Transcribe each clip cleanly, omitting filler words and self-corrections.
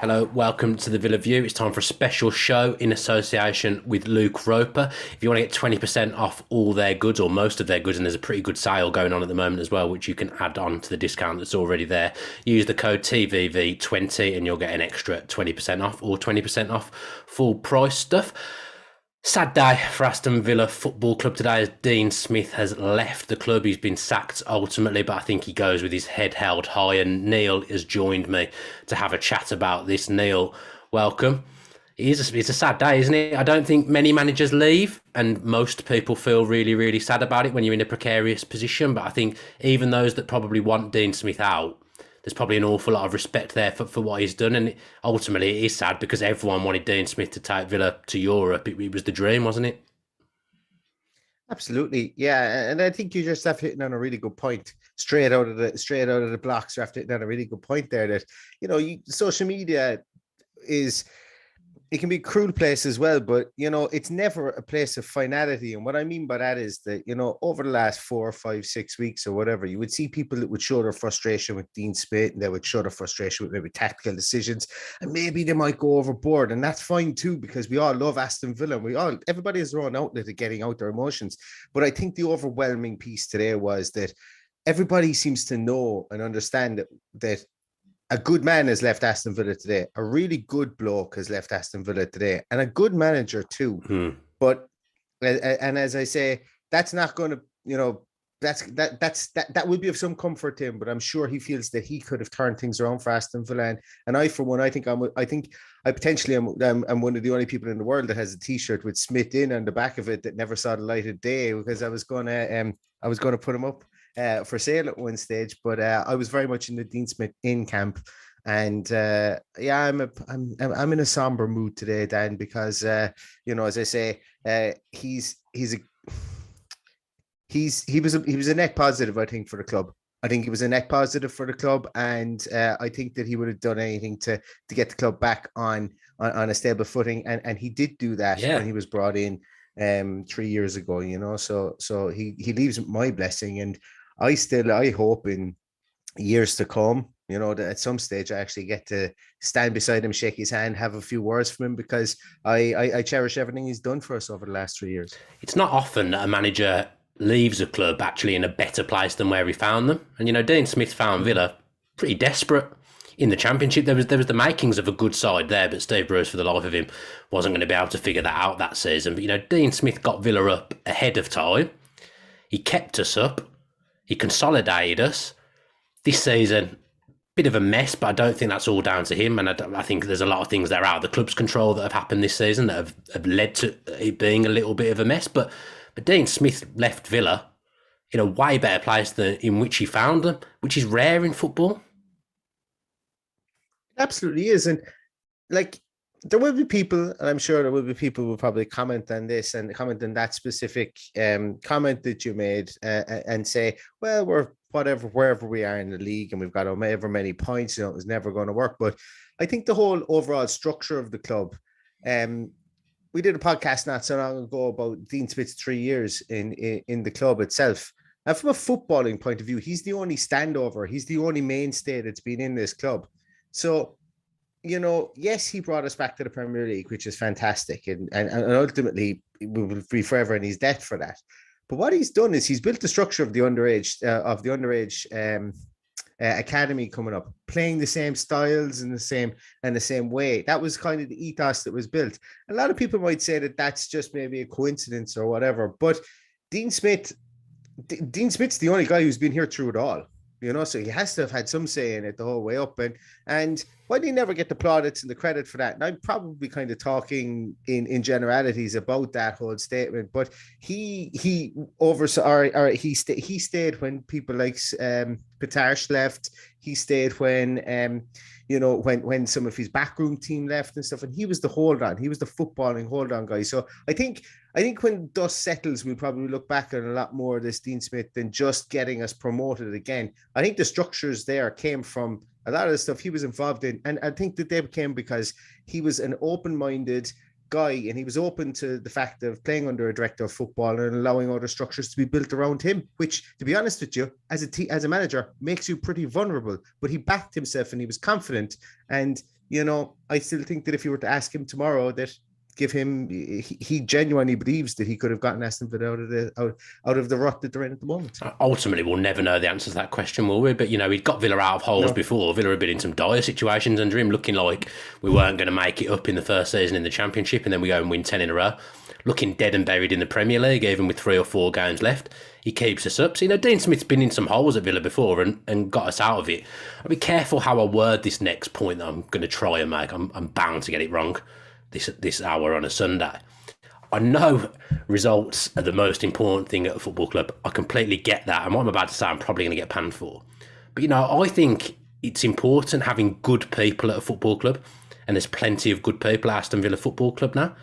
Hello, welcome to the Villa View. It's time for a special show in association with Luke Roper. If you want to get 20% off all their goods or most of their goods, and there's a pretty good sale going on at the moment as well, which you can add on to the discount that's already there, use the code TVV20 and you'll get an extra 20% off or 20% off full price stuff. Sad day for Aston Villa Football Club today as Dean Smith has left the club. He's been sacked ultimately, but I think he goes with his head held high. And Neil has joined me to have a chat about this. Neil, welcome. It's a sad day, isn't it? I don't think many managers leave, and most people feel really, really sad about it when you're in a precarious position. But I think even those that probably want Dean Smith out, there's probably an awful lot of respect there for what he's done. And ultimately, it is sad because everyone wanted Dean Smith to take Villa to Europe. It was the dream, wasn't it? Absolutely, yeah, and I think you just have hitting on a really good point straight out of the blocks. You have to hit on a really good point there that social media is. It can be a cruel place as well, but it's never a place of finality. And what I mean by that is that over the last 4 or 5, 6 weeks or whatever, you would see people that would show their frustration with Dean Smith, and they would show their frustration with maybe tactical decisions, and maybe they might go overboard, and that's fine too, because we all love Aston Villa. Everybody has their own outlet of getting out their emotions. But I think the overwhelming piece today was that everybody seems to know and understand that a good man has left Aston Villa today. A really good bloke has left Aston Villa today, and a good manager too. But and as I say, that's not going to, that would be of some comfort to him. But I'm sure he feels that he could have turned things around for Aston Villa. And I, for one, I think I potentially am one of the only people in the world that has a T-shirt with Smith in on the back of it that never saw the light of day, because I was going to put him up for sale at one stage, but I was very much in the Dean Smith in camp, and I'm in a somber mood today, Dan, because as I say, he was a net positive, I think, for the club. I think he was a net positive for the club, and I think that he would have done anything to get the club back on a stable footing, and he did do that when he was brought in 3 years ago. So he leaves my blessing, and I hope in years to come, that at some stage I actually get to stand beside him, shake his hand, have a few words from him, because I cherish everything he's done for us over the last 3 years. It's not often that a manager leaves a club actually in a better place than where he found them. And, Dean Smith found Villa pretty desperate in the Championship. There was the makings of a good side there, but Steve Bruce, for the life of him, wasn't going to be able to figure that out that season. But, Dean Smith got Villa up ahead of time. He kept us up. He consolidated us. This season, bit of a mess, but I don't think that's all down to him. And I think there's a lot of things that are out of the club's control that have happened this season that have led to it being a little bit of a mess. But Dean Smith left Villa in a way better place than in which he found them, which is rare in football. It absolutely is. And there will be people, and I'm sure there will be people who will probably comment on this and comment on that specific comment that you made and say, well, we're wherever we are in the league, and we've got however many points, it's never going to work. But I think the whole overall structure of the club, we did a podcast not so long ago about Dean Smith's 3 years in the club itself. And from a footballing point of view, he's the only standover. He's the only mainstay that's been in this club. So, yes, he brought us back to the Premier League, which is fantastic. And ultimately, we will be forever in his debt for that. But what he's done is he's built the structure of the underage academy coming up, playing the same styles in the same way. That was kind of the ethos that was built. A lot of people might say that that's just maybe a coincidence or whatever. But Dean Smith's the only guy who's been here through it all. So he has to have had some say in it the whole way up. And why did he never get the plaudits and the credit for that? And I'm probably kind of talking in generalities about that whole statement, but he stayed when people like Petarsh left. He stayed when some of his backroom team left and stuff, and he was the hold on. He was the footballing hold on guy. So I think when dust settles, we'll probably look back on a lot more of this Dean Smith than just getting us promoted again. I think the structures there came from a lot of the stuff he was involved in. And I think that they came because he was an open-minded guy, and he was open to the fact of playing under a director of football and allowing other structures to be built around him, which, to be honest with you, as a manager, makes you pretty vulnerable. But he backed himself and he was confident. And I still think that if you were to ask him tomorrow, that give him, he genuinely believes that he could have gotten Aston Villa out of the rut that they're in at the moment. Ultimately, we'll never know the answer to that question, will we? But, he'd got Villa out of holes before. Villa had been in some dire situations under him, looking like we weren't going to make it up in the first season in the Championship, and then we go and win 10 in a row. Looking dead and buried in the Premier League, even with 3 or 4 games left. He keeps us up. So, Dean Smith's been in some holes at Villa before and got us out of it. I'll be careful how I word this next point that I'm going to try and make. I'm bound to get it wrong this hour on a Sunday. I know results are the most important thing at a football club. I completely get that. And what I'm about to say, I'm probably going to get panned for. But, I think it's important having good people at a football club. And there's plenty of good people at Aston Villa Football Club now.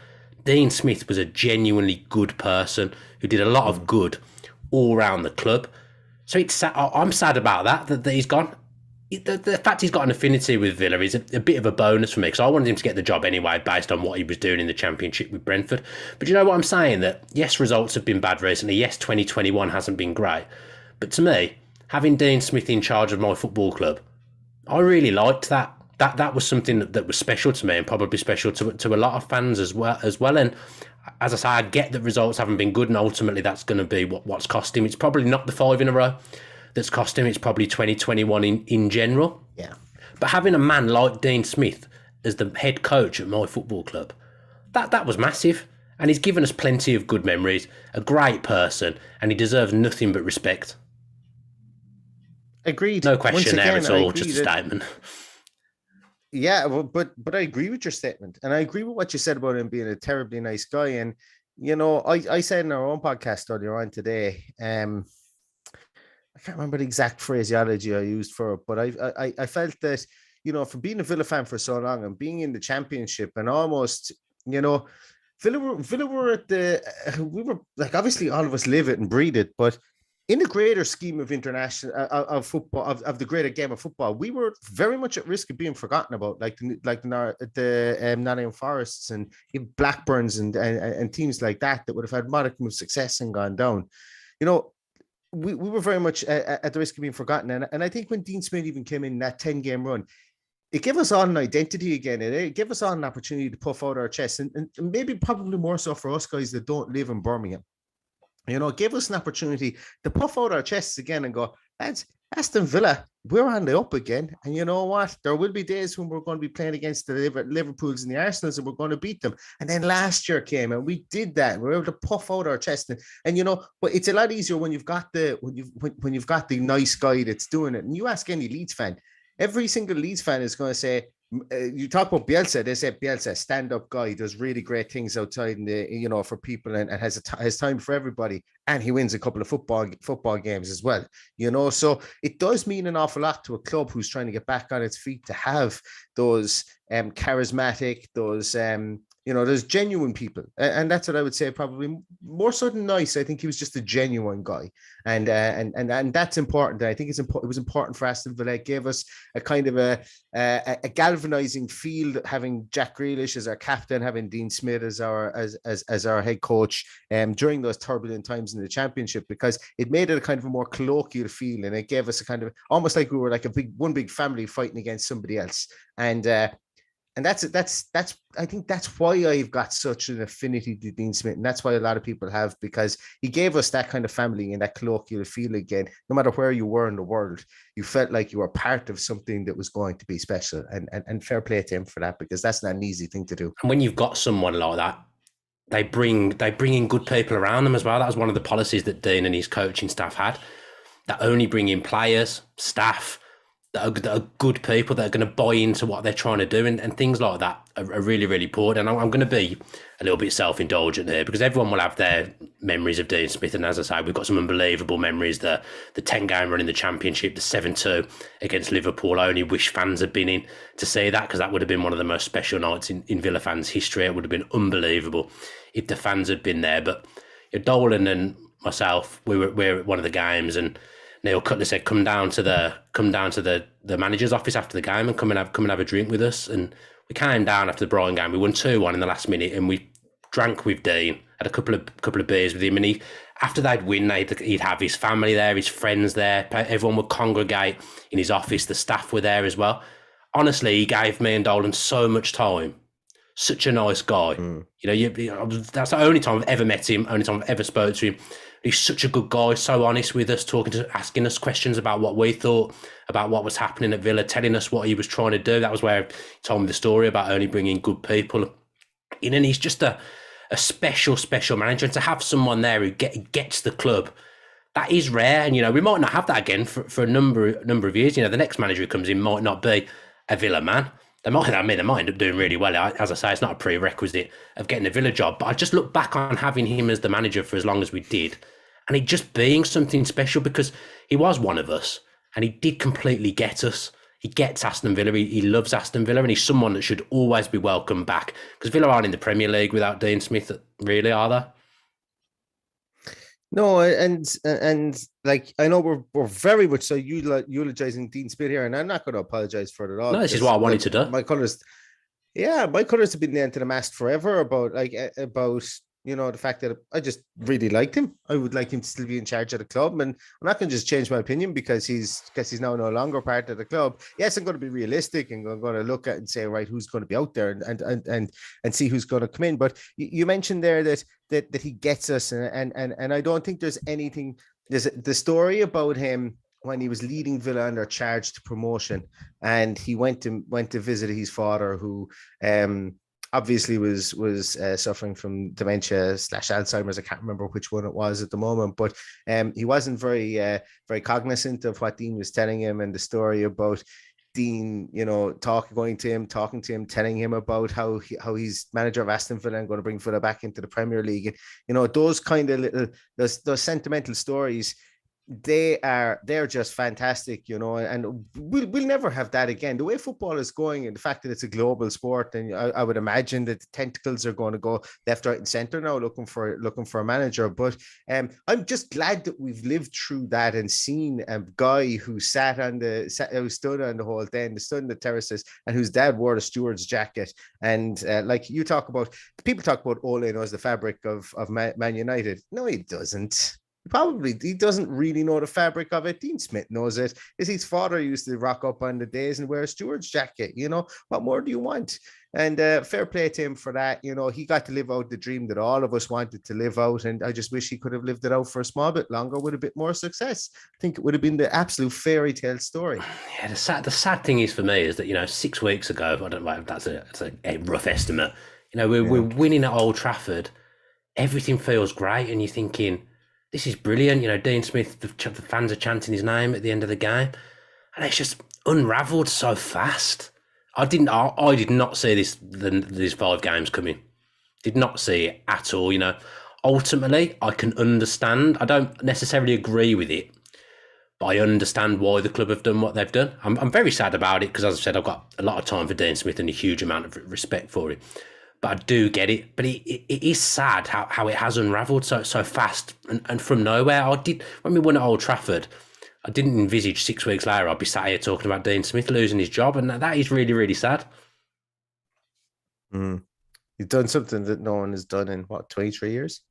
Dean Smith was a genuinely good person who did a lot of good all around the club. So I'm sad about that he's gone. The fact he's got an affinity with Villa is a bit of a bonus for me, because I wanted him to get the job anyway based on what he was doing in the Championship with Brentford. But you know what I'm saying? That yes, results have been bad recently. Yes, 2021 hasn't been great. But to me, having Dean Smith in charge of my football club, I really liked that. That was something that was special to me, and probably special to a lot of fans as well. And as I say, I get that results haven't been good, and ultimately that's going to be what's cost him. It's probably not the 5 in a row that's cost him. It's probably 2021 in general. Yeah. But having a man like Dean Smith as the head coach at my football club, that was massive. And he's given us plenty of good memories, a great person, and he deserves nothing but respect. Agreed. No question there at all, just a statement. Yeah, but I agree with your statement. And I agree with what you said about him being a terribly nice guy. And, I said in our own podcast earlier on today, I can't remember the exact phraseology I used for it, but I felt that, for being a Villa fan for so long and being in the Championship and almost, Villa were we were like, obviously all of us live it and breathe it, but in the greater scheme of international of football, of the greater game of football, we were very much at risk of being forgotten about, like the Nottingham Forests and Blackburns and teams like that would have had modicum of success and gone down. We were very much at the risk of being forgotten. And I think when Dean Smith even came in that 10-game run, it gave us all an identity again. It gave us all an opportunity to puff out our chests, and maybe probably more so for us guys that don't live in Birmingham. It gave us an opportunity to puff out our chests again and go, lads, Aston Villa, we're on the up again. And you know what? There will be days when we're going to be playing against the Liverpools and the Arsenals, and we're going to beat them. And then last year came and we did that. We were able to puff out our chest. And but it's a lot easier when you've got when you've got the nice guy that's doing it. And you ask any Leeds fan, every single Leeds fan is going to say, you talk about Bielsa, they say Bielsa, stand-up guy, does really great things outside in the, for people and has time for everybody. And he wins a couple of football games as well, so it does mean an awful lot to a club who's trying to get back on its feet to have those charismatic, those genuine people. And that's what I would say, probably more so than nice. I think he was just a genuine guy. And that's important. I think it was important for Aston Villa. It gave us a kind of a galvanizing feel, having Jack Grealish as our captain, having Dean Smith as our head coach during those turbulent times in the Championship, because it made it a kind of a more colloquial feel, and it gave us a kind of almost like we were like one big family fighting against somebody else. And that's I think that's why I've got such an affinity to Dean Smith, and that's why a lot of people have, because he gave us that kind of family and that colloquial feel again. No matter where you were in the world, you felt like you were part of something that was going to be special, and fair play to him for that, because that's not an easy thing to do. And when you've got someone like that, they bring in good people around them as well. That was one of the policies that Dean and his coaching staff had, that only bring in players, staff that are good people that are going to buy into what they're trying to do, and things like that are really, really important. And I'm going to be a little bit self-indulgent here, because everyone will have their memories of Dean Smith, and as I say, we've got some unbelievable memories. The 10-game run in the Championship, the 7-2 against Liverpool. I only wish fans had been in to see that, because that would have been one of the most special nights in Villa fans' history. It would have been unbelievable if the fans had been there. But Dolan and myself, we're at one of the games, and Neil Cutler said, come down to the manager's office after the game and come and have a drink with us. And we came down after the Brighton game. We won 2-1 in the last minute, and we drank with Dean, had a couple of beers with him. And after they'd win, he'd have his family there, his friends there. Everyone would congregate in his office. The staff were there as well. honestly, he gave me and Dolan so much time. Such a nice guy. Mm. That's the only time I've ever met him, only time I've ever spoke to him. He's such a good guy, so honest with us, asking us questions about what we thought, about what was happening at Villa, telling us what he was trying to do. That was where he told me the story about only bringing good people in. And he's just a special, special manager. And to have someone there who gets the club, that is rare. And, we might not have that again for a number of years. The next manager who comes in might not be a Villa man. They might end up doing really well. As I say, it's not a prerequisite of getting a Villa job. But I just look back on having him as the manager for as long as we did, and it just being something special because he was one of us, and he did completely get us. He gets Aston Villa. He loves Aston Villa, and he's someone that should always be welcomed back because Villa aren't in the Premier League without Dean Smith, really, are they? No, and like I know we're very much so eulogizing Dean Smith here, and I'm not going to apologize for it at all. No, this is what I wanted to do. My colours have been nailed to the mast forever about the fact that I just really liked him. I would like him to still be in charge of the club, and I'm not going to just change my opinion because he's now no longer part of the club. Yes, I'm going to be realistic and I'm going to look at and say, right, who's going to be out there and see who's going to come in. But you mentioned there that he gets us, and I don't think there's anything. There's the story about him when he was leading Villa under charge to promotion, and he went to visit his father, who obviously was suffering from dementia / Alzheimer's. I can't remember which one it was at the moment, but he wasn't very cognizant of what Dean was telling him, and the story about Dean, talking to him, telling him about how he's manager of Aston Villa and going to bring Villa back into the Premier League, and those kind of those sentimental stories. They're just fantastic, and we'll never have that again. The way football is going and the fact that it's a global sport, and I would imagine that the tentacles are going to go left, right, and center now, looking for a manager. But I'm just glad that we've lived through that and seen a guy who stood on the whole thing, stood on the terraces, and whose dad wore the steward's jacket. And like you talk about, people talk about Ole knows the fabric of Man United. No, he doesn't. He doesn't really know the fabric of it. Dean Smith knows it. His father used to rock up on the days and wear a steward's jacket. What more do you want? And fair play to him for that. He got to live out the dream that all of us wanted to live out. And I just wish he could have lived it out for a small bit longer with a bit more success. I think it would have been the absolute fairy tale story. Yeah, the sad thing is for me is that, 6 weeks ago, I don't know if that's a rough estimate. We're winning at Old Trafford. Everything feels great. And you're thinking, this is brilliant. Dean Smith, the fans are chanting his name at the end of the game. And it's just unravelled so fast. I did not see these 5 games coming. Did not see it at all. Ultimately, I can understand. I don't necessarily agree with it, but I understand why the club have done what they've done. I'm very sad about it because, as I said, I've got a lot of time for Dean Smith and a huge amount of respect for him. But I do get it. But it is sad how it has unravelled so fast and from nowhere. When we won at Old Trafford, I didn't envisage 6 weeks later I'd be sat here talking about Dean Smith losing his job, and that is really, really sad. He's done something that no one has done in 23 years,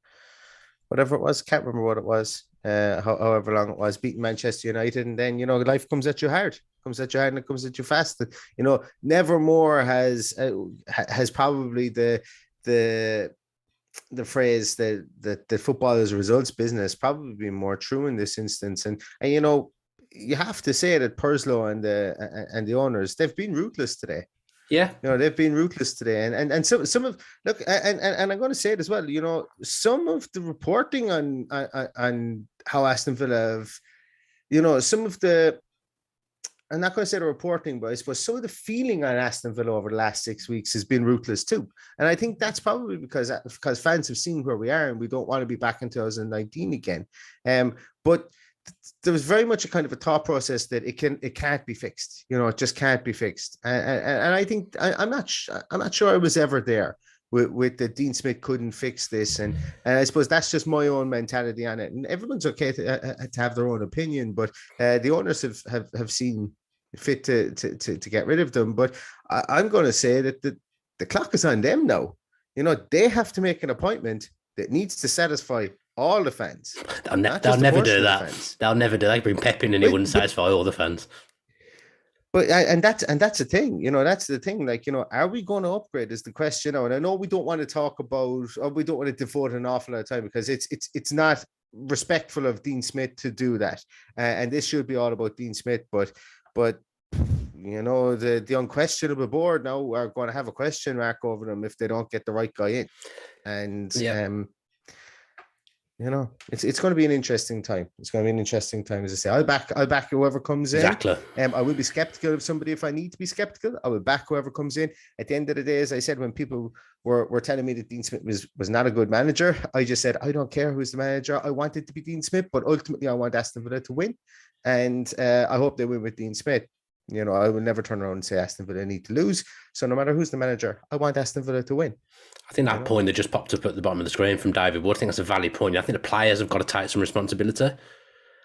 whatever it was. Can't remember what it was. However long it was, beating Manchester United, and then life comes at you hard. And it comes at you fast. Nevermore has probably the phrase that football is a results business probably been more true in this instance. And you have to say that Purslow and the owners, they've been ruthless today. Yeah, they've been ruthless today, and some of look, and I'm going to say it as well. Some of the reporting on how Aston Villa have, some of the. I'm not going to say the reporting, but I suppose some of the feeling on Aston Villa over the last 6 weeks has been ruthless too. And I think that's probably because fans have seen where we are and we don't want to be back in 2019 again. But there was very much a kind of a thought process that it can't be fixed. It just can't be fixed. And I think I'm not sure I was ever there with that Dean Smith couldn't fix this. And I suppose that's just my own mentality on it. And everyone's okay to have their own opinion, but the owners have seen fit to get rid of them. But I'm going to say that the clock is on them now. They have to make an appointment that needs to satisfy all the fans. They'll never do that. They'll never do that. They bring Pep in and it wouldn't satisfy all the fans. But that's the thing, that's the thing. Like, are we going to upgrade? Is the question. And I know we don't want to talk about, or we don't want to devote an awful lot of time because it's not respectful of Dean Smith to do that. And this should be all about Dean Smith, but the unquestionable board now are going to have a question mark over them if they don't get the right guy in. And it's going to be an interesting time. It's going to be an interesting time, as I say. I'll back whoever comes in. Exactly. I will be skeptical of somebody if I need to be skeptical. I will back whoever comes in. At the end of the day, as I said, when people were telling me that Dean Smith was not a good manager, I just said, I don't care who's the manager. I want it to be Dean Smith, but ultimately I want Aston Villa to win. And I hope they win with Dean Smith. I will never turn around and say Aston Villa need to lose. So no matter who's the manager, I want Aston Villa to win. I think that point that just popped up at the bottom of the screen from David Wood, I think that's a valid point. I think the players have got to take some responsibility.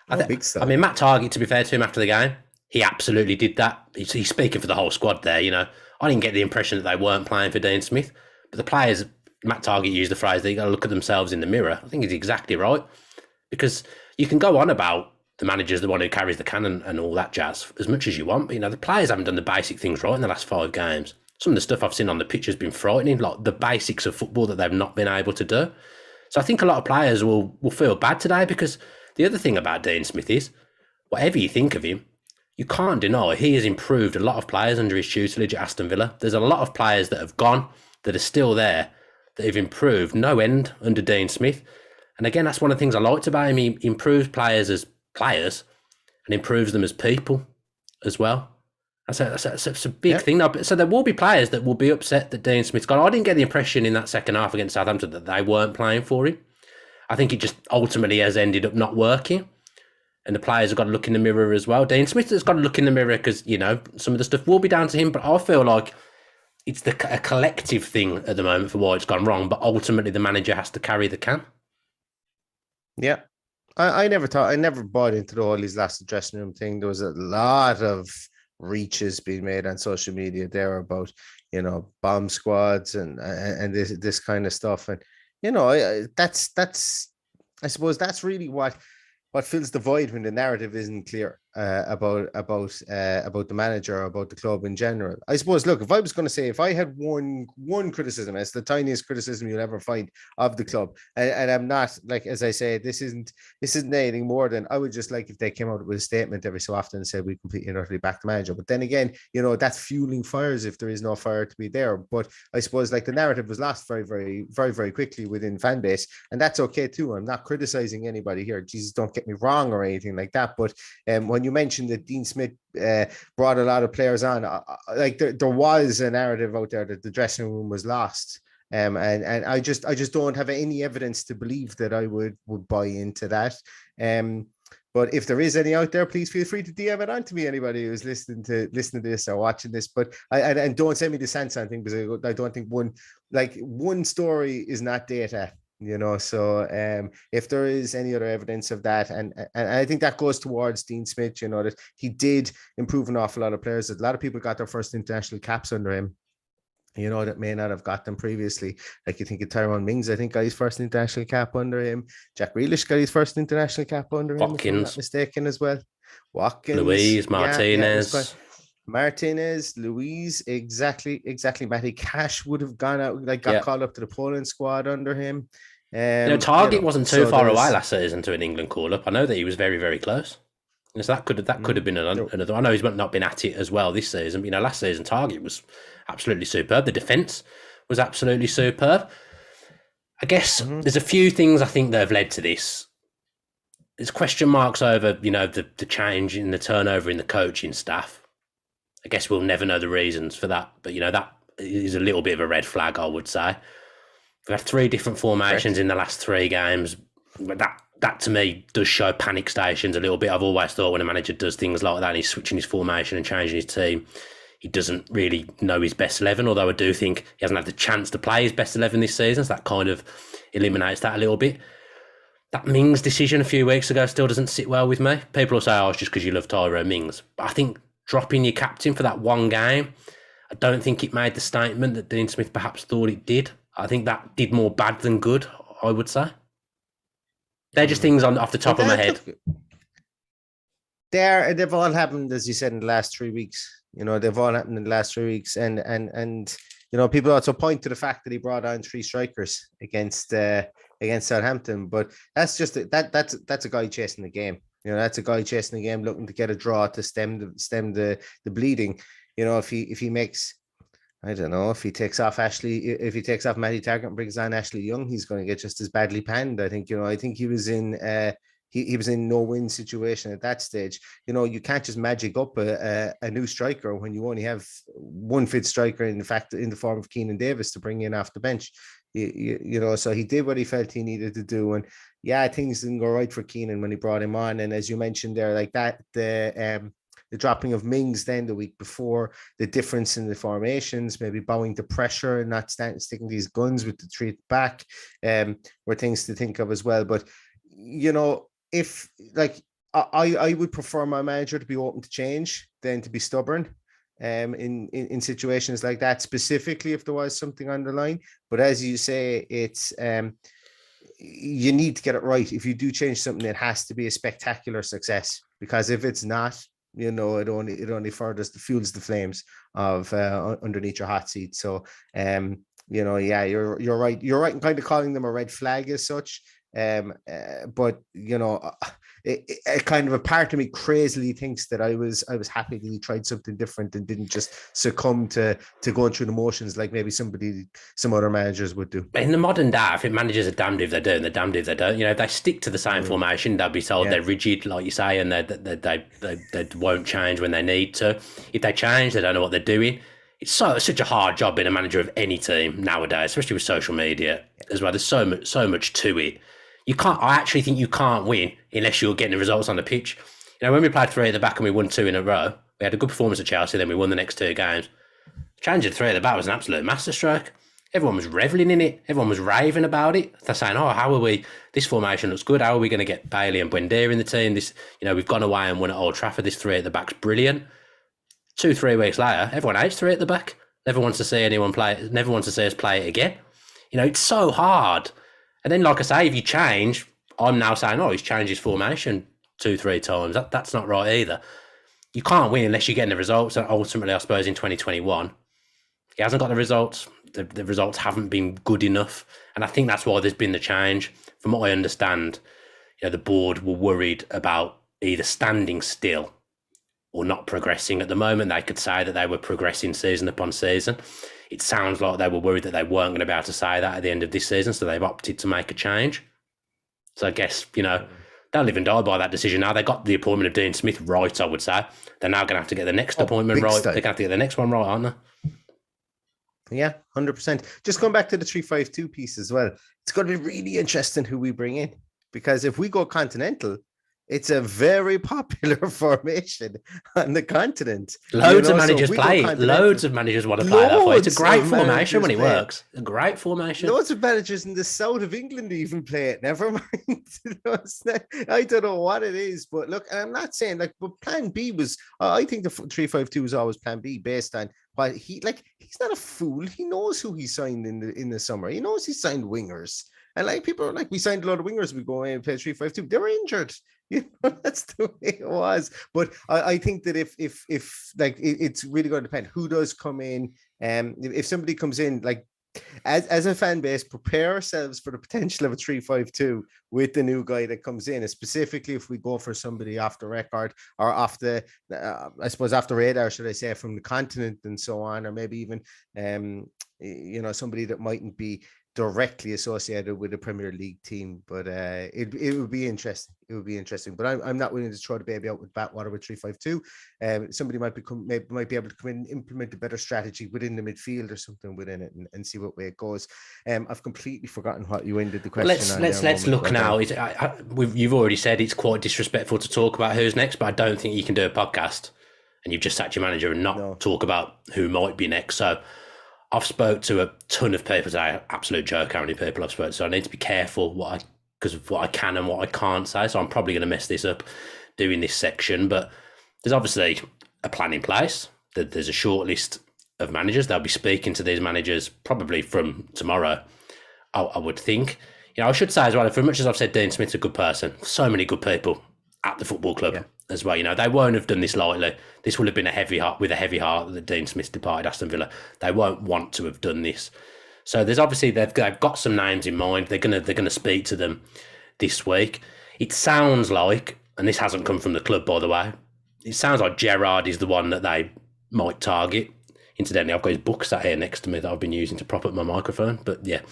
I mean, Matt Targett, to be fair to him after the game, he absolutely did that. He's speaking for the whole squad there. I didn't get the impression that they weren't playing for Dean Smith, but the players, Matt Targett used the phrase, they got to look at themselves in the mirror. I think he's exactly right, because you can go on about the manager's the one who carries the cannon and all that jazz as much as you want, but the players haven't done the basic things right in the last 5 games. Some of the stuff I've seen on the pitch has been frightening, like the basics of football that they've not been able to do. So I think a lot of players will feel bad today, because the other thing about Dean Smith is, whatever you think of him, you can't deny he has improved a lot of players under his tutelage at Aston Villa. There's a lot of players that have gone, that are still there, that have improved no end under Dean Smith. And again, that's one of the things I liked about him. He improves players as players and improves them as people as well. That's a big thing. So there will be players that will be upset that Dean Smith's gone. I didn't get the impression in that second half against Southampton that they weren't playing for him. I think it just ultimately has ended up not working. And the players have got to look in the mirror as well. Dean Smith has got to look in the mirror because, some of the stuff will be down to him. But I feel like it's a collective thing at the moment for why it's gone wrong. But ultimately the manager has to carry the can. Yeah. I never bought into the all these last dressing room thing. There was a lot of reaches being made on social media there about bomb squads and this kind of stuff, and that's I suppose that's really what fills the void when the narrative isn't clear about the manager or about the club in general. I suppose, look, if I was going to say, if I had one criticism, it's the tiniest criticism you'll ever find of the club, and I'm not, like, as I say, this isn't anything more than, I would just like if they came out with a statement every so often and said we completely and utterly back the manager. But then again, that's fueling fires if there is no fire to be there. But I suppose, like, the narrative was lost very, very, very, very quickly within fan base, and that's okay too. I'm not criticizing anybody here. Jesus, don't get me wrong or anything like that. But when you mentioned that Dean Smith brought a lot of players on, like there was a narrative out there that the dressing room was lost. And I just don't have any evidence to believe that I would buy into that. But if there is any out there, please feel free to DM it on to me. Anybody who's listening to this or watching this, but and don't send me the Sansan thing, because I don't think one story is not data. So if there is any other evidence of that, and I think that goes towards Dean Smith, that he did improve an awful lot of players. A lot of people got their first international caps under him, that may not have got them previously. Like, you think of Tyrone Mings, I think got his first international cap under him. Jack Grealish got his first international cap under him, if I'm not mistaken, as well. Watkins, Luis, Martinez. Martinez, Luis, exactly. Matty Cash would have gone out, got called up to the Poland squad under him. Target wasn't too far away last season to an England call-up. I know that he was very, very close. And so that could have been another. I know he's not been at it as well this season, but last season Target was absolutely superb. The defence was absolutely superb. I guess there's a few things I think that have led to this. There's question marks over, the change in the turnover in the coaching staff. I guess we'll never know the reasons for that, but that is a little bit of a red flag, I would say. We've had 3 different formations in the last 3 games. But that to me does show panic stations a little bit. I've always thought when a manager does things like that and he's switching his formation and changing his team, he doesn't really know his best 11, although I do think he hasn't had the chance to play his best 11 this season, so that kind of eliminates that a little bit. That Mings decision a few weeks ago still doesn't sit well with me. People will say, it's just because you love Tyrone Mings. But I think dropping your captain for that one game, I don't think it made the statement that Dean Smith perhaps thought it did. I think that did more bad than good, I would say. They're just things off the top of my head. they've all happened, as you said, in the last 3 weeks. They've all happened in the last 3 weeks, and people also point to the fact that he brought on three strikers against Southampton, but that's just that's a guy chasing the game. That's a guy chasing the game, looking to get a draw to stem the bleeding. If he makes, I don't know, if he takes off Matty Targett and brings on Ashley Young, he's going to get just as badly panned. I think he was in he was in no win situation at that stage. You can't just magic up a new striker when you only have one fit striker, in fact, in the form of Keenan Davis, to bring in off the bench. So he did what he felt he needed to do, and things didn't go right for Keenan when he brought him on. And as you mentioned there, like that, the dropping of Mings then the week before, the difference in the formations, maybe bowing to pressure and not sticking these guns with the three back, were things to think of as well. But if like I would prefer my manager to be open to change than to be stubborn in situations like that, specifically if there was something on the line. But as you say, it's you need to get it right. If you do change something, it has to be a spectacular success, because if it's not, it only further fuels the flames of underneath your hot seat. So you're right in kind of calling them a red flag as such. But it kind of a part of me crazily thinks that I was happy that he tried something different and didn't just succumb to going through the motions like maybe some other managers would do. In the modern day, I think managers are damned if they do and they're damned if they don't. If they stick to the same formation, they'll be told they're rigid, like you say, and they won't change when they need to. If they change, they don't know what they're doing. It's such a hard job being a manager of any team nowadays, especially with social media as well. There's so much to it. I actually think you can't win unless you're getting the results on the pitch. When we played three at the back and we won 2 in a row, we had a good performance at Chelsea, then we won the next 2 games. Changing 3 at the back was an absolute masterstroke. Everyone was reveling in it. Everyone was raving about it. They're saying, this formation looks good. How are we going to get Bailey and Buendia in the team? We've gone away and won at Old Trafford. This 3 at the back's brilliant. 2-3 weeks later, everyone hates 3 at the back. Never wants to see anyone play it. Never wants to see us play it again. It's so hard. And then, like I say, if you change, I'm now saying, he's changed his formation 2-3 times. That's not right either. You can't win unless you're getting the results. And ultimately, I suppose in 2021, he hasn't got the results. The results haven't been good enough. And I think that's why there's been the change. From what I understand, the board were worried about either standing still or not progressing. At the moment, they could say that they were progressing season upon season. It sounds like they were worried that they weren't going to be able to say that at the end of this season, so they've opted to make a change. So I guess, they'll live and die by that decision now. They got the appointment of Dean Smith right, I would say. They're now going to have to get the next appointment right. They're going to have to get the next one right, aren't they? Yeah, 100%. Just going back to the 3-5-2 piece as well, it's going to be really interesting who we bring in, because if we go continental, it's a very popular formation on the continent. Loads of managers play it. Loads of managers want to play that way. It's a great formation when it works. A great formation. Loads of managers in the south of England even play it. Never mind. I don't know what it is, but look, I'm not saying but Plan B was. I think the 3-5-2 was always Plan B based on what he's not a fool. He knows who he signed in the summer. He knows he signed wingers. And people are we signed a lot of wingers. We go in and play 3-5-2. They were injured. That's the way it was. But I think that if it's really going to depend who does come in. If somebody comes in, as a fan base, prepare ourselves for the potential of a 3-5-2 with the new guy that comes in, specifically if we go for somebody off the record or off the, I suppose off the radar, should I say, from the continent and so on, or maybe even, somebody that mightn't be directly associated with a Premier League team. But it would be interesting. It would be interesting. But I'm not willing to throw the baby out with bathwater with 3-5-2. Somebody might be able to come in and implement a better strategy within the midfield or something within it and see what way it goes. I've completely forgotten what you ended the question. Let's look now. You've already said it's quite disrespectful to talk about who's next, but I don't think you can do a podcast and you've just sacked your manager and not talk about who might be next. So I've spoke to a ton of people today. Absolute joke how many people I've spoken to. So I need to be careful because of what I can and what I can't say. So I'm probably going to mess this up doing this section. But there's obviously a plan in place. There's a short list of managers. They'll be speaking to these managers probably from tomorrow, I would think. I should say as well, for as much as I've said Dean Smith's a good person, so many good people at the football club. as well. You know, they won't have done this lightly. This will have been a heavy heart that Dean Smith departed Aston Villa. They won't want to have done this. So there's obviously they've got some names in mind. They're gonna speak to them this week. It sounds like, and this hasn't come from the club, by the way. It sounds like Gerrard is the one that they might target. Incidentally, I've got his book sat here next to me that I've been using to prop up my microphone. But yeah,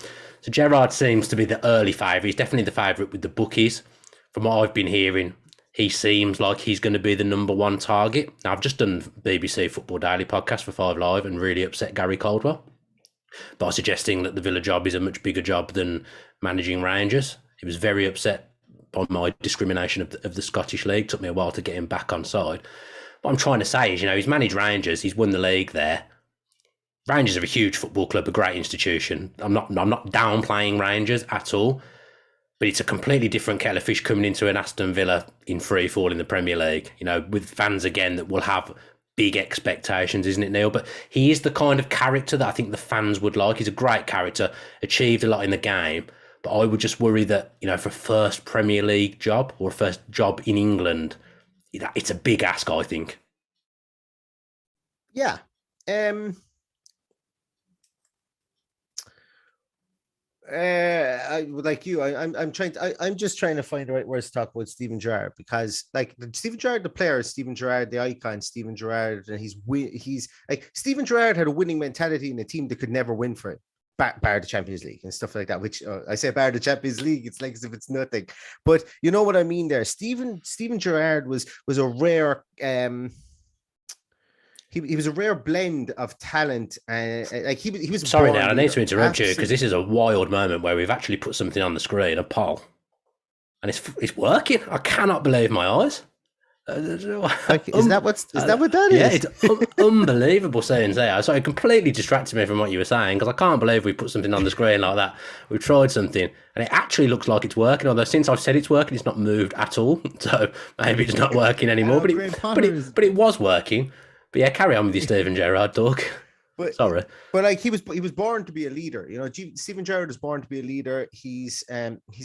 so Gerrard seems to be the early favourite. He's definitely the favourite with the bookies. From what I've been hearing, he seems like he's going to be the number one target. Now, I've just done BBC Football Daily podcast for 5 Live and really upset Gary Caldwell by suggesting that the Villa job is a much bigger job than managing Rangers. He was very upset by my discrimination of the Scottish League. It took me a while to get him back on side. What I'm trying to say is, you know, he's managed Rangers, he's won the league there. Rangers are a huge football club, a great institution. I'm not downplaying Rangers at all, but it's a completely different kettle of fish coming into an Aston Villa in free fall in the Premier League, you know, with fans again that will have big expectations, isn't it, Neil? But he is the kind of character that I think the fans would like. He's a great character, achieved a lot in the game, but I would just worry that, you know, for a first Premier League job or a first job in England, it's a big ask, I think. Yeah. I'm just trying to find the right words to talk about Steven Gerrard, because like Steven Gerrard, the player, Steven Gerrard, the icon, Steven Gerrard, and he's like Steven Gerrard had a winning mentality in a team that could never win for it, bar the Champions League and stuff like that. Which I say bar the Champions League, it's like as if it's nothing, but you know what I mean. There, Steven Gerrard was a rare. He was a rare blend of talent, and like he was. Sorry, now I need to interrupt you because this is a wild moment where we've actually put something on the screen, a poll, and it's working. I cannot believe my eyes. Is that what that is? Yeah, it's unbelievable saying there. So it completely distracted me from what you were saying, because I can't believe we put something on the screen like that. We've tried something and it actually looks like it's working, although since I've said it's working, it's not moved at all. So maybe it's not working anymore, but it was working. But yeah, carry on with your Steven Gerrard talk. Sorry. But like he was born to be a leader. You know, Steven Gerrard was born to be a leader. He's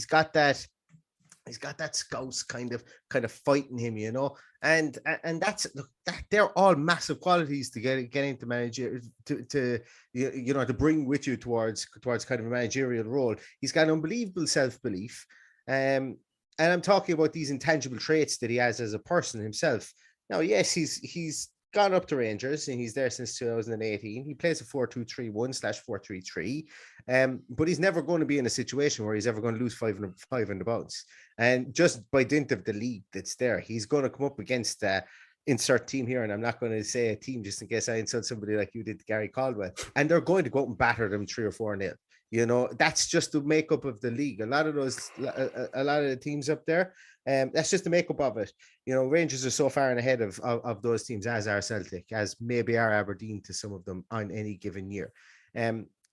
got that Scouse kind of fighting him, you know, and that's they're all massive qualities to get into manager to bring with you towards kind of a managerial role. He's got an unbelievable self-belief, and I'm talking about these intangible traits that he has as a person himself. Now, yes, he's gone up to Rangers and he's there since 2018. He plays a 4-2-3-1/4-3-3. But he's never going to be in a situation where he's ever going to lose five in the bounce. And just by dint of the league that's there, he's going to come up against insert team here. And I'm not going to say a team just in case I insult somebody like you did, Gary Caldwell. And they're going to go out and batter them 3 or 4-0. You know, that's just the makeup of the league. A lot of the teams up there, that's just the makeup of it. You know, Rangers are so far ahead of those teams, as are Celtic, as maybe are Aberdeen to some of them on any given year.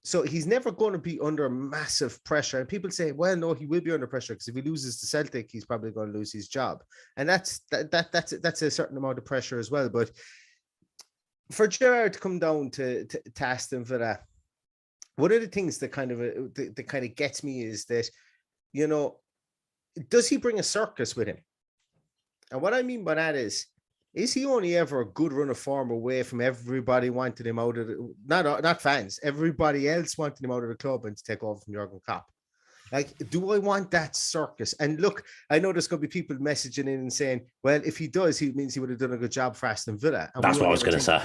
So he's never going to be under massive pressure. And people say, well, no, he will be under pressure because if he loses to Celtic, he's probably going to lose his job. And that's a certain amount of pressure as well. But for Gerrard to come down to Aston Villa, one of the things that kind of gets me is that, you know, does he bring a circus with him? And what I mean by that is he only ever a good run of form away from everybody wanting him out of not fans, everybody else wanting him out of the club and to take over from Jurgen Klopp? Like, do I want that circus? And look, I know there's going to be people messaging in and saying, well, if he does, he means he would have done a good job for Aston Villa. And that's what I was going to say.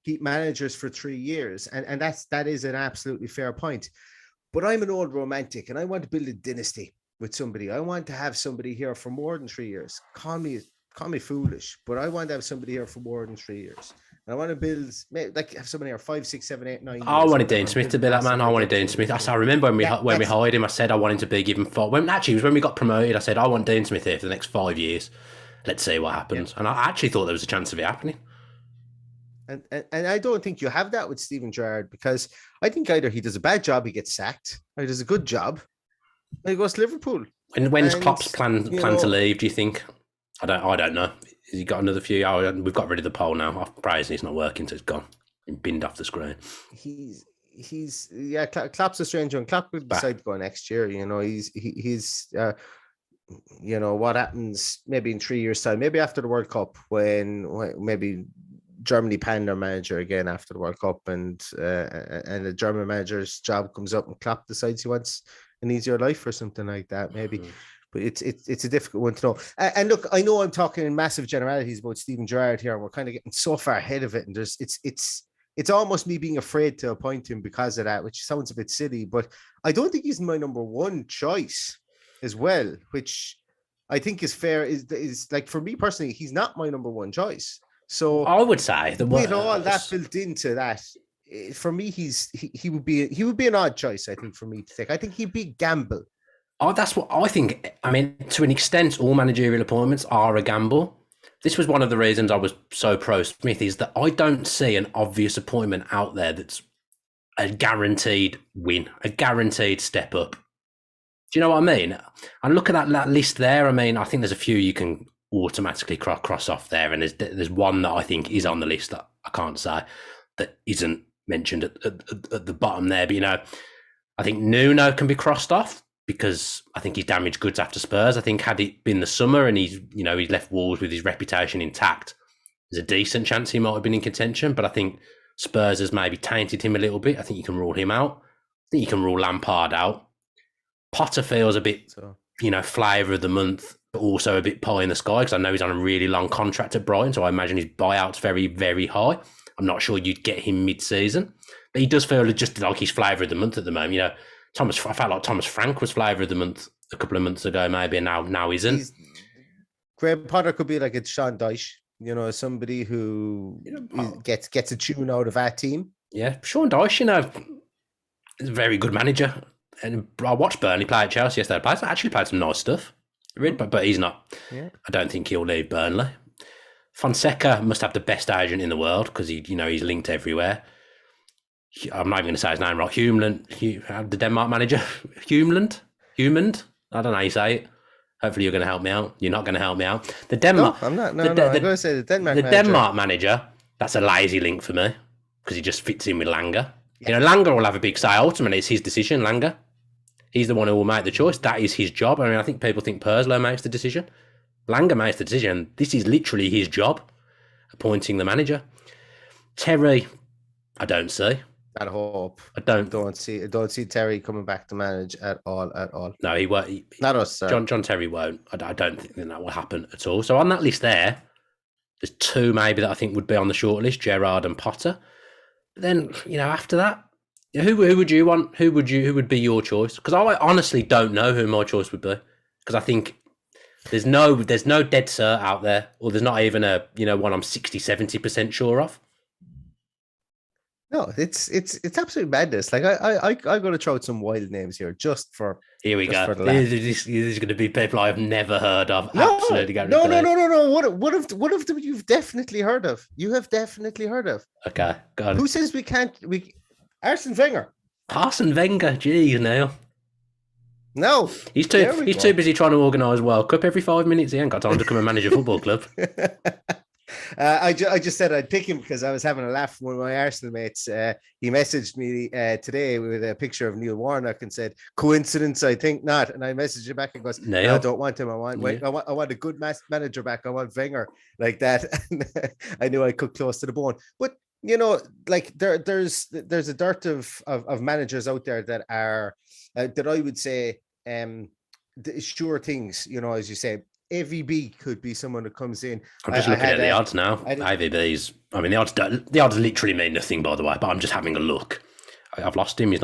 Keep managers for 3 years, and that is an absolutely fair point. But I'm an old romantic, and I want to build a dynasty with somebody. I want to have somebody here for more than 3 years. Call me foolish, but I want to have somebody here for more than 3 years. And I want to build, like, have somebody here 5, 6, 7, 8, 9 years. I wanted Dean Smith to be that man. I wanted Dean Smith. I remember when we hired him, I said I wanted to be given 4. It was when we got promoted. I said I want Dean Smith here for the next 5 years. Let's see what happens. Yeah. And I actually thought there was a chance of it happening. And I don't think you have that with Steven Gerrard, because I think either he does a bad job, he gets sacked, or he does a good job, and he goes to Liverpool. And when's Klopp's plan to leave, do you think? I don't know. Has he got another few? Oh, we've got rid of the poll now. I'm surprised it's not working, so it's gone. Been binned off the screen. Klopp's a strange one. Klopp could decide to go next year. You know, he's you know, what happens maybe in 3 years' time, maybe after the World Cup, when maybe Germany pan their manager again after the World Cup, and the German manager's job comes up and Klopp decides he wants an easier life or something like that, maybe. But it's a difficult one to know. And look, I know I'm talking in massive generalities about Steven Gerrard here, and we're kind of getting so far ahead of it, and it's almost me being afraid to appoint him because of that, which sounds a bit silly, but I don't think he's my number one choice as well, which I think is fair. Is like, for me personally, he's not my number one choice. So I would say with all that built into that, for me, he would be an odd choice, I think, for me to take. I think he'd be a gamble. Oh, that's what I think. I mean, to an extent, all managerial appointments are a gamble. This was one of the reasons I was so pro Smith, is that I don't see an obvious appointment out there that's a guaranteed win, a guaranteed step up. Do you know what I mean? And look at that list there. I mean, I think there's a few you can automatically cross off there, and there's one that I think is on the list that I can't say that isn't mentioned at the bottom there. But, you know, I think Nuno can be crossed off, because I think he's damaged goods after Spurs. I think had it been the summer and he's left Wolves with his reputation intact, there's a decent chance he might have been in contention. But I think Spurs has maybe tainted him a little bit. I think you can rule him out. I think you can rule Lampard out. Potter feels a bit, flavour of the month, but also a bit pie in the sky, because I know he's on a really long contract at Brighton, so I imagine his buyout's very, very high. I'm not sure you'd get him mid-season, but he does feel just like he's flavour of the month at the moment. You know, I felt like Thomas Frank was flavour of the month a couple of months ago, maybe, and now isn't. Graham Potter could be like a Sean Dyche, somebody who gets a tune out of that team. Yeah, Sean Dyche, is a very good manager. And I watched Burnley play at Chelsea yesterday. He actually played some nice stuff. But he's not. Yeah. I don't think he'll leave Burnley. Fonseca must have the best agent in the world, because he's linked everywhere. I'm not even going to say his name right. Humeland, the Denmark manager. Humeland? I don't know how you say it. Hopefully you're going to help me out. You're not going to help me out. The Denmark. No, I'm not. I'm going to say the Denmark manager. The Denmark manager, that's a lazy link for me, because he just fits in with Langer. Yeah. Langer will have a big say. Ultimately, it's his decision, Langer. He's the one who will make the choice. That is his job. I mean, I think people think Purslow makes the decision. Langer makes the decision. This is literally his job, appointing the manager. Terry, I don't see. I hope. I don't see Terry coming back to manage at all. No, he won't. Not us, sir. John Terry won't. I don't think that will happen at all. So on that list there's two maybe that I think would be on the short list, Gerrard and Potter. But then, after that, who would you want? Who would be your choice? Because I honestly don't know who my choice would be. Because I think there's no dead cert out there, or there's not even a one I'm 60-70% sure of. No, it's absolute madness. Like I got to throw out some wild names here just for. Here we go. This is going to be people I have never heard of. No, absolutely. No. What of them you've definitely heard of? You have definitely heard of. Okay, go on. Who says we can't? Arsene Wenger. Arsene Wenger, geez, now. No, he's too busy trying to organise World Cup every 5 minutes. He ain't got time to come and manage a football club. I just said I'd pick him because I was having a laugh with my Arsenal mates. He messaged me today with a picture of Neil Warnock and said, "Coincidence? I think not." And I messaged him back and goes, "No, I don't want him. I want a good manager back. I want Wenger like that." And I knew I could close to the bone, but. Like there's a dearth of managers out there that are that I would say sure things. As you say, AVB could be someone that comes in. I'm just looking at the odds now. AVB's. I mean, the odds literally mean nothing, by the way. But I'm just having a look. I've lost him. He's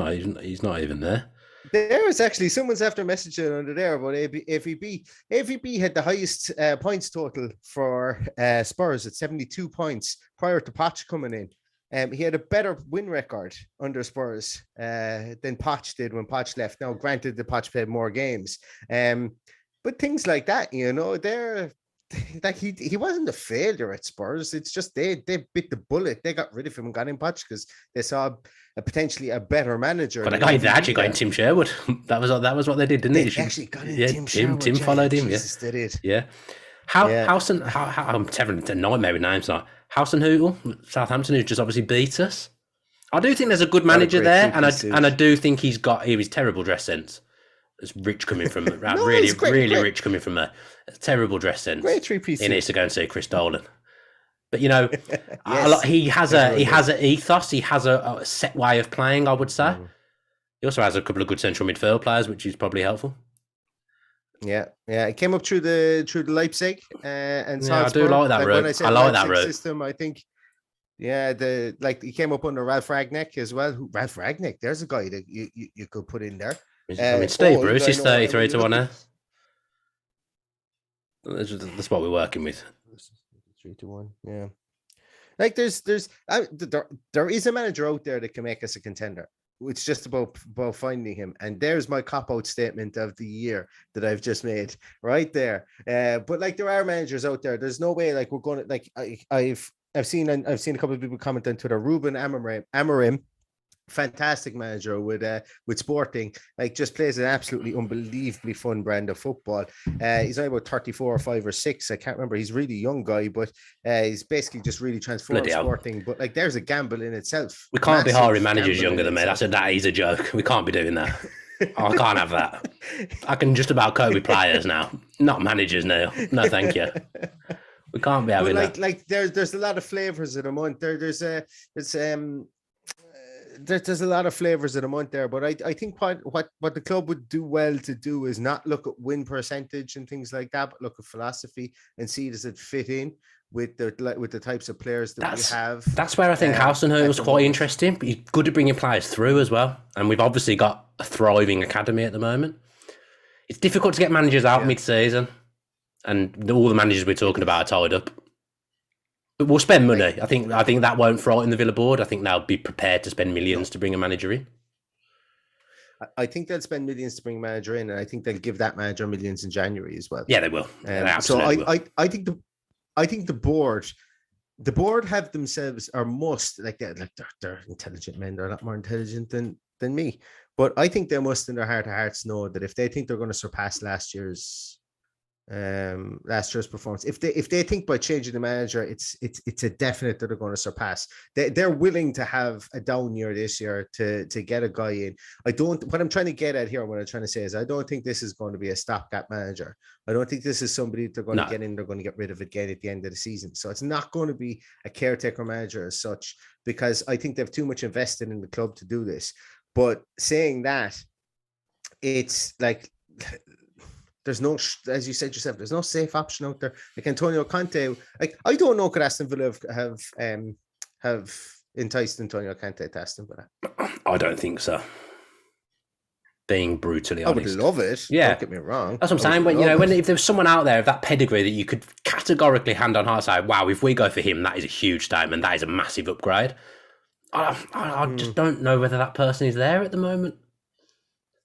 not even there. There is actually someone's after messaging under there about AVB. AVB had the highest points total for Spurs at 72 points prior to Poch coming in. He had a better win record under Spurs than Poch did when Poch left. Now, granted, the Poch played more games, but things like that, they're like he wasn't a failure at Spurs. It's just they bit the bullet. They got rid of him and got in Poch because they saw potentially a better manager. But they actually got in Tim Sherwood. That was what they did, didn't they? Actually got in Tim Sherwood. Tim followed him. Jesus, they did. Yeah. Howson, I'm having a nightmare with names now. Housenhootel, Southampton, who just obviously beat us. I do think there's a good manager there, and I do think he was terrible dress sense. It's rich coming from No, really, it's great, really great. rich coming from a terrible dress sense. Great three-piece He needs suit. to go and see Chris Dolan. But you know, Yes, he has everyone an does. ethos. He has a set way of playing, I would say. He also has a couple of good central midfield players, which is probably helpful. Yeah, yeah. It came up through the Leipzig and Salzburg. I do like that route. When I I said like that Leipzig route. system, I think he came up under Ralph Ragnick as well. Ralph Ragnick, there's a guy that you could put in there. I mean, Steve Bruce is 33 to 1 now. At... That's what we're working with. 3 to 1, yeah. Like there is a manager out there that can make us a contender. It's just about finding him. And there's my cop-out statement of the year that I've just made right there. But like there are managers out there. There's no way like we're going to like I've seen a couple of people comment on Twitter. Ruben Amorim, fantastic manager with Sporting, like just plays an absolutely unbelievably fun brand of football. He's only about 34 or 5 or 6. I can't remember. He's really young guy, but he's basically just really transformed Sporting. But like there's a gamble in itself. We can't be hiring managers younger than me. That is a joke. We can't be doing that. I can't have that. I can just about cope with players now, not managers now. No, thank you. We can't be having that. Like there's a lot of flavors in a month. There's a lot of flavors in a month there, but I think what the club would do well to do is not look at win percentage and things like that, but look at philosophy and see does it fit in with the types of players that we have. That's where I think Hasenhüttl was quite interesting. But he's good at bringing players through as well, and we've obviously got a thriving academy at the moment. It's difficult to get managers out mid-season, and all the managers we're talking about are tied up. But we'll spend money. I think that won't frighten the Villa board. I think they'll be prepared to spend millions to bring a manager in. I think they'll spend millions to bring a manager in, and I think they'll give that manager millions in January as well. Yeah, they will. So I think the board have themselves are most like they're intelligent men. They're a lot more intelligent than me, but I think they must in their heart of hearts know that if they think they're going to surpass last year's performance, if they think by changing the manager it's a definite that they're going to surpass, they're willing to have a down year this year to get a guy in. What I'm trying to get at here, what I'm trying to say is I don't think this is going to be a stopgap manager. I don't think this is somebody they're going to get in, they're going to get rid of again at the end of the season. So it's not going to be a caretaker manager as such, because I think they've too much invested in the club to do this. But saying that, it's like there's no, as you said yourself, there's no safe option out there. Like Antonio Conte, like I don't know, could Aston Villa have enticed Antonio Conte to Aston Villa? I don't think so. Being brutally honest, I would love it. Yeah, don't get me wrong. That's what I'm saying. When if there was someone out there of that pedigree that you could categorically hand on heart say, wow, if we go for him, that is a huge statement. That is a massive upgrade. I just don't know whether that person is there at the moment.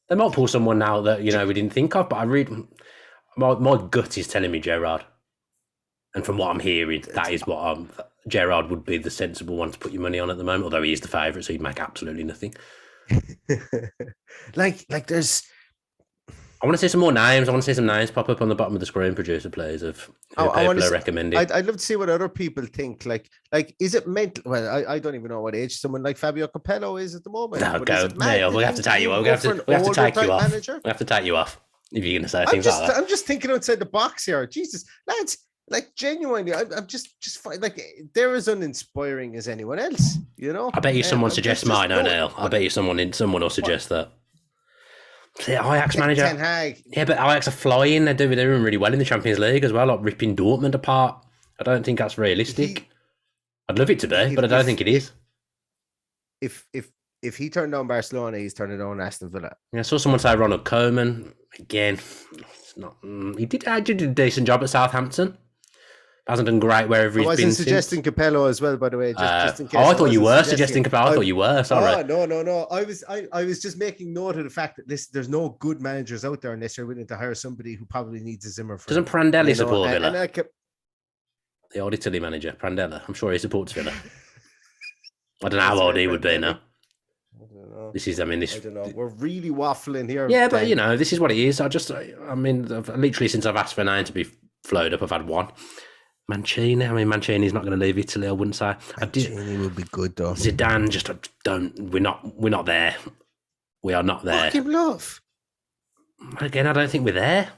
They might pull someone now that we didn't think of, but I read my gut is telling me Gerrard, and from what I'm hearing, that is what Gerrard would be the sensible one to put your money on at the moment. Although he is the favourite, so he'd make absolutely nothing. like there's. I want to see some more names. I want to see some names pop up on the bottom of the screen, producer, please, of who people are recommending. I'd love to see what other people think. Like, is it meant? Well, I don't even know what age someone like Fabio Capello is at the moment. No, go, Neil. We have to take you off. We have to take you off. Manager? We have to take you off if you're going to say things like that. I'm just thinking outside the box here. Jesus, lads. Like genuinely, I'm just like they're as uninspiring as anyone else. I bet you someone suggests mine, O'Neill. I bet you someone will suggest that. The Ajax manager. Ten Hag. Yeah, but Ajax are flying. They're doing really well in the Champions League as well, like ripping Dortmund apart. I don't think that's realistic. I'd love it to be, but I don't think it is. If he turned down Barcelona, he's turning down Aston Villa. Yeah, I saw someone say Ronald Koeman again. It's not. He did a decent job at Southampton. Hasn't done great wherever he's been. I wasn't suggesting Capello as well, by the way. Just in case. I thought you were suggesting Capello. I thought you were. Sorry. Oh, no. I was just making note of the fact that there's no good managers out there unless you're willing to hire somebody who probably needs a Zimmer. Doesn't Prandelli support Villa? The old Italy manager, Prandelli. I'm sure he supports Villa. I don't know how old he would be now. I don't know. I don't know. We're really waffling here. Yeah, but this is what it is. Literally since I've asked for a name to be flowed up, I've had one. Mancini. Mancini's not going to leave Italy, I wouldn't say. Mancini would be good though. Zidane, just don't. We're not there. We are not there. Fuck him, love. Again, I don't think we're there.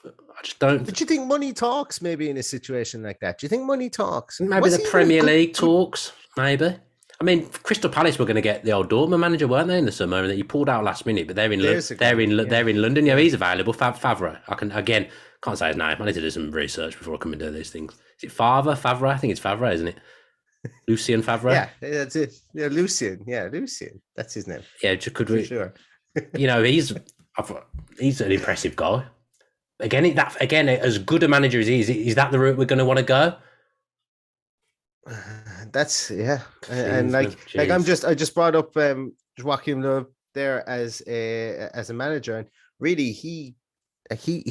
I just don't. But do you think money talks maybe in a situation like that? Do you think money talks? Maybe Was the he even a Premier League good? talks. Maybe. I mean, Crystal Palace were going to get the old Dortmund manager, weren't they, in the summer? And that you pulled out last minute, but they're in There's a guy. they're in London. Yeah, Yeah. he's available. Favre. I can again can't say his name. I need to do some research before I come and do these things. Is it Favre? I think it's Favre, isn't it? Lucien Favre. Yeah, that's it. Yeah, Lucien. Yeah, Lucien. That's his name. Yeah, could For we? sure. He's an impressive guy. Again, as good a manager as he is that the route we're going to want to go? That's and like I just brought up Joachim Löw there as a manager, and really he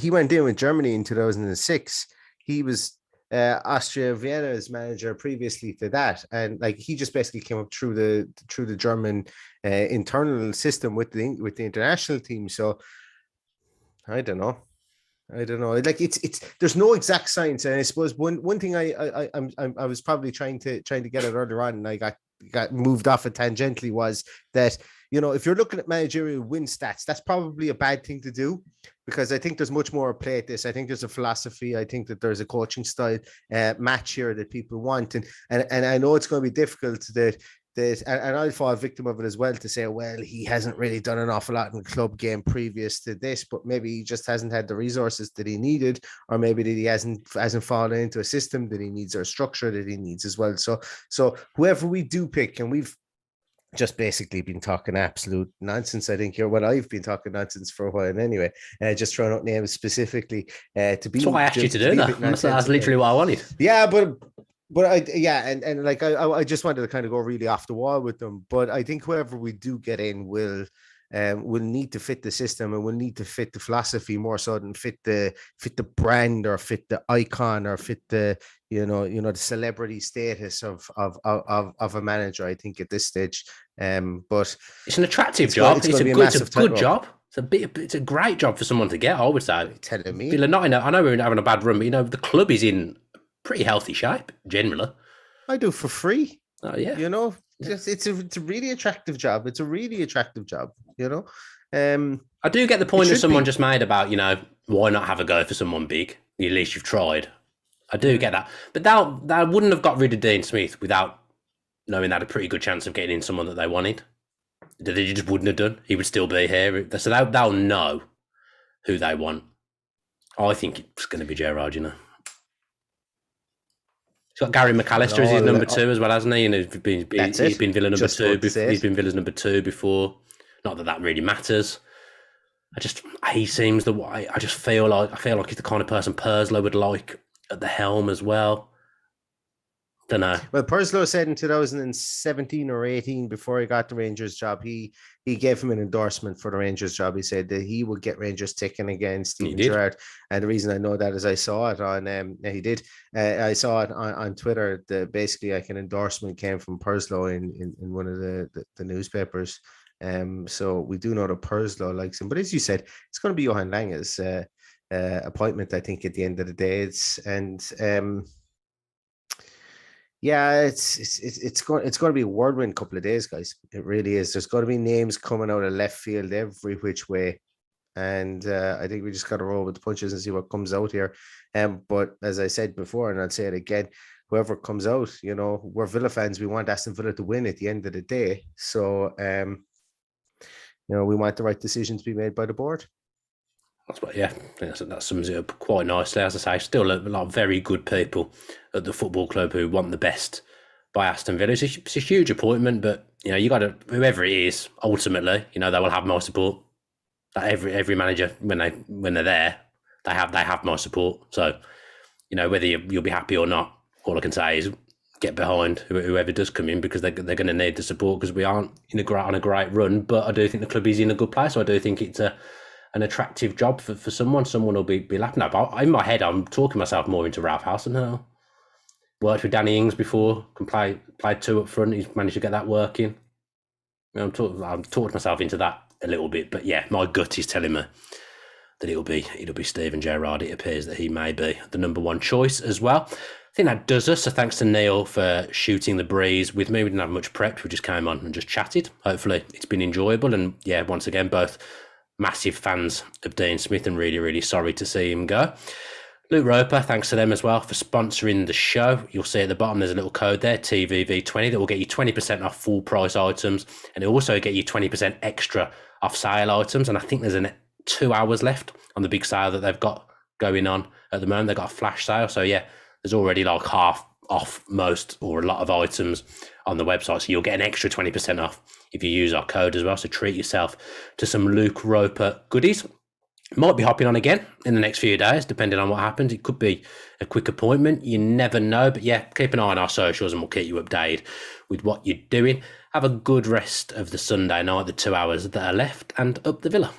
went in with Germany in 2006. He was Austria Vienna's manager previously to that, and like he just basically came up through the German internal system with the international team. So I don't know. Like it's there's no exact science, and I suppose one thing I was probably trying to get it earlier on, and I got moved off it tangentially, was that if you're looking at managerial win stats, that's probably a bad thing to do, because I think there's much more at play at this. I think there's a philosophy. I think that there's a coaching style match here that people want, and I know it's going to be difficult and I'll fall victim of it as well, to say, well, he hasn't really done an awful lot in the club game previous to this, but maybe he just hasn't had the resources that he needed, or maybe that he hasn't fallen into a system that he needs, or a structure that he needs as well. So whoever we do pick, and we've just basically been talking absolute nonsense, I think, here. Well, I've been talking nonsense for a while anyway, just throwing out names specifically to be. That's why I asked you to do that. That's literally what I wanted. Yeah, but and like I just wanted to kind of go really off the wall with them. But I think whoever we do get in will need to fit the system, and will need to fit the philosophy more so than fit the brand, or fit the icon, or fit the the celebrity status of a manager, I think, at this stage. But it's an attractive job. It's a good job. It's a great job for someone to get, I would say. Telling me, Villa, I know we're having a bad run, but the club is in pretty healthy shape generally. I do for free. Oh yeah, it's a really attractive job. It's a really attractive job. I do get the point that someone just made about why not have a go for someone big? At least you've tried. I do get that, but that wouldn't have got rid of Dean Smith without knowing they had a pretty good chance of getting in someone that they wanted. That they just wouldn't have done. He would still be here, so they'll know who they want. I think it's going to be Gerrard. He's got Gary McAllister as his number 2 as well, hasn't he? And he's been Villa number 2. He's been Villa's number 2 before. Not that really matters. He seems the way. I feel like he's the kind of person Purslow would like at the helm as well. Don't know. Well, Purslow said in 2017 or 18, before he got the Rangers job, he gave him an endorsement for the Rangers job. He said that he would get Rangers ticking again, Steven Gerrard. And the reason I know that is I saw it on he did. I saw it on Twitter. Basically like an endorsement came from Purslow in one of the newspapers. So we do know that Purslow likes him. But as you said, it's going to be Johan Lange's appointment, I think, at the end of the day. It's going to be a whirlwind couple of days, guys. It really is. There's going to be names coming out of left field every which way, and I think we just got to roll with the punches and see what comes out here. But as I said before, and I'll say it again, whoever comes out, we're Villa fans. We want Aston Villa to win at the end of the day. So, we want the right decision to be made by the board. I think that sums it up quite nicely. As I say, still a lot of very good people at the football club who want the best by Aston Villa. It's a huge appointment, but you got to, whoever it is, ultimately, they will have my support. Like every manager, when they're there, they have my support. So, whether you'll be happy or not, all I can say is get behind whoever does come in, because they're going to need the support, because we aren't on a great run. But I do think the club is in a good place. So I do think it's an attractive job for someone. Someone will be laughing at. But in my head, I'm talking myself more into Ralph Hasenhüttl. Worked with Danny Ings before, played 2 up front. He's managed to get that working. I'm talking myself into that a little bit. But yeah, my gut is telling me that it'll be Steven Gerrard. It appears that he may be the number 1 choice as well. I think that does us. So thanks to Neil for shooting the breeze with me. We didn't have much prep. We just came on and just chatted. Hopefully it's been enjoyable. And yeah, once again, both massive fans of Dean Smith and really, really sorry to see him go. Luke Roper, thanks to them as well for sponsoring the show. You'll see at the bottom there's a little code there, TVV20, that will get you 20% off full price items, and it'll also get you 20% extra off sale items. And I think there's 2 hours left on the big sale that they've got going on at the moment. They've got a flash sale. So yeah, there's already like half off most or a lot of items on the website. So you'll get an extra 20% off if you use our code as well. So treat yourself to some Luke Roper goodies. Might be hopping on again in the next few days, depending on what happens. It could be a quick appointment. You never know. But yeah, keep an eye on our socials and we'll keep you updated with what you're doing. Have a good rest of the Sunday night, the 2 hours that are left, and up the Villa.